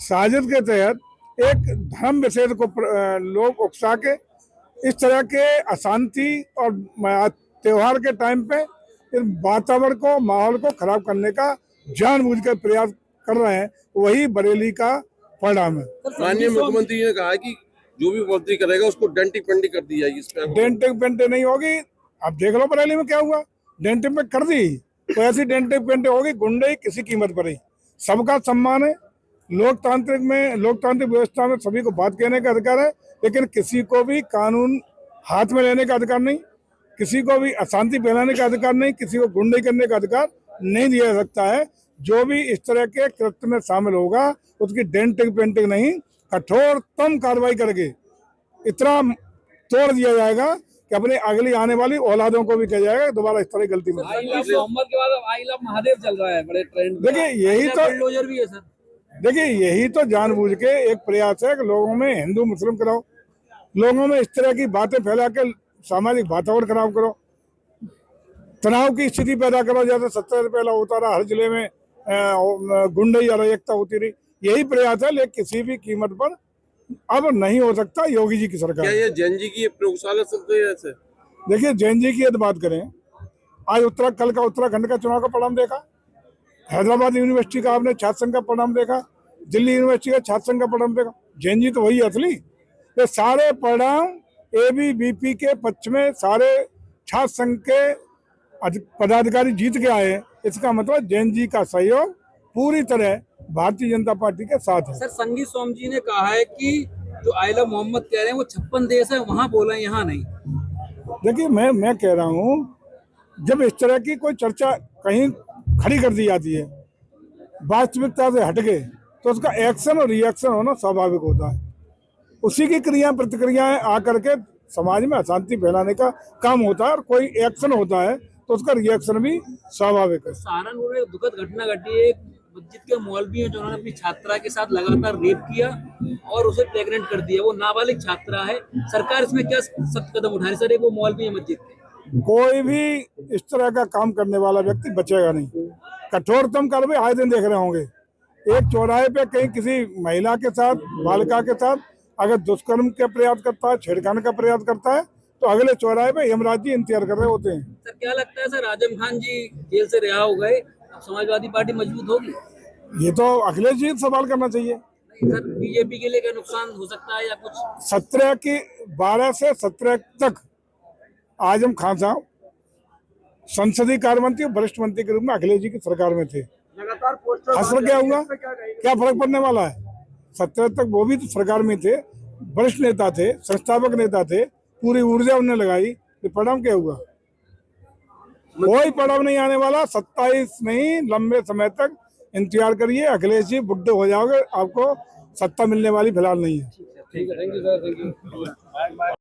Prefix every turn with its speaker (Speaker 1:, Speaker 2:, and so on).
Speaker 1: साजिद के तहत एक धर्म विशेष को लोग उकसा के इस तरह के अशांति और त्योहार के टाइम पे इस वातावरण को, माहौल को खराब करने का जानबूझकर प्रयास कर रहे हैं। वही बरेली का परिणाम है।
Speaker 2: माननीय मुख्यमंत्री ने कहा कि जो भी बढ़ोतरी करेगा उसको डेंटिंग पेंटिंग कर दी जाएगी। इस पे
Speaker 1: डेंटिंग पेंटिंग नहीं होगी। अब देख लो बरेली में क्या हुआ, डेंटिंग पे कर दी तो ऐसी डेंटिंग पेंटिंग होगी। गुंडे किसी कीमत पर ही। सबका सम्मान है। लोकतांत्रिक व्यवस्था में सभी को बात कहने का अधिकार है, लेकिन किसी को भी कानून हाथ में लेने का अधिकार नहीं, किसी को भी अशांति फैलाने का अधिकार नहीं, किसी को गुंडे करने का अधिकार नहीं दिया सकता है। जो भी इस तरह के कृत्य में शामिल होगा उसकी डेंटिंग पेंटिंग नहीं, कठोरतम कार्रवाई करके इतना तोड़ दिया जाएगा कि अपने अगली आने वाली औलादों को भी कहा जाएगा दोबारा इस तरह की गलती में।
Speaker 3: मोहम्मद के बाद आई लव महादेव चल रहा है, बड़े ट्रेंड।
Speaker 1: देखिए यही तो
Speaker 3: बुलडोजर भी है सर।
Speaker 1: देखिए यही तो जानबूझ के एक प्रयास है कि लोगों में हिंदू मुस्लिम कराओ, लोगों में इस तरह की बातें फैला के सामाजिक वातावरण खराब करो, तनाव की स्थिति पैदा करो। जैसे 70 पहला होता रहा, हर जिले में गुंडई अराजकता होती रही। यही प्रयास है, लेकिन किसी भी कीमत पर अब नहीं हो सकता। योगी जी की सरकार।
Speaker 2: क्या ये जैन जी की प्रयोगशाला से?
Speaker 1: देखिए जैन जी की यदि बात करें, आज कल का उत्तराखंड का चुनाव का परिणाम देखा, हैदराबाद यूनिवर्सिटी का आपने छात्र संघ का परिणाम देखा, दिल्ली यूनिवर्सिटी का छात्र संघ का परिणाम देखा। जैन जी तो वही असली। ये सारे परिणाम एबीवीपी के पक्ष में सारे छात्र संघ के पदाधिकारी जीत के आए। इसका मतलब जैन जी का सहयोग पूरी तरह भारतीय जनता पार्टी के साथ है।
Speaker 3: सर संगी सोम जी ने कहा है कि जो आई लव मोहम्मद कह रहे हैं वो 56 देश है वहां बोला है, यहाँ नहीं।
Speaker 1: देखिए मैं कह रहा हूँ, जब इस तरह की कोई चर्चा कहीं खड़ी कर दी जाती है वास्तविकता से हटके, तो उसका एक्शन और रिएक्शन होना स्वाभाविक होता है। उसी की क्रिया प्रतिक्रियाएं आकर के समाज में अशांति फैलाने का काम होता है, और कोई एक्शन होता है तो उसका रिएक्शन भी स्वाभाविक है।
Speaker 3: सहारनपुर में दुखद घटना घटी है। मस्जिद के मौलवी हैं जो उन्होंने अपनी छात्रा के साथ लगातार रेप किया और उसे प्रेग्नेंट कर दिया। वो नाबालिग छात्रा है। सरकार इसमें क्या सख्त कदम उठा रही? सर एक वो मौलवी है मस्जिद के।
Speaker 1: कोई भी इस तरह का काम करने वाला व्यक्ति बचेगा नहीं। कठोरतम कार्रवाई आए दिन देख रहे होंगे। एक चौराहे पे कहीं किसी महिला के साथ, बालिका के साथ अगर दुष्कर्म का प्रयास करता है, छेड़खानी का प्रयास करता है, तो अगले चौराहे पे यमराज जी इंतजार कर रहे होते हैं।
Speaker 3: सर क्या लगता है सर, आजम खान जी जेल से रिहा हो गए, अब समाजवादी पार्टी मजबूत होगी?
Speaker 1: ये तो अखिलेश जी सवाल करना चाहिए।
Speaker 3: सर बीजेपी के लिए क्या नुकसान हो सकता है या कुछ?
Speaker 1: 12 से 17 तक आजम खान साहब संसदीय कार्य मंत्री और वरिष्ठ मंत्री के रूप में अखिलेश जी की सरकार में थे।
Speaker 3: लगातार पोस्टर
Speaker 1: असर क्या हुआ, क्या फर्क पड़ने वाला है? 17 तक वो भी तो सरकार में थे, वरिष्ठ नेता थे, संस्थापक नेता थे, पूरी ऊर्जा उन्होंने लगाई। तो परिणाम क्या हुआ? कोई परिणाम नहीं आने वाला। 27 नहीं, लंबे समय तक इंतजार करिए। अखिलेश जी बुड्ढे हो जाओगे, आपको सत्ता मिलने वाली फिलहाल नहीं है।
Speaker 3: ठीक है, thank you sir, thank you.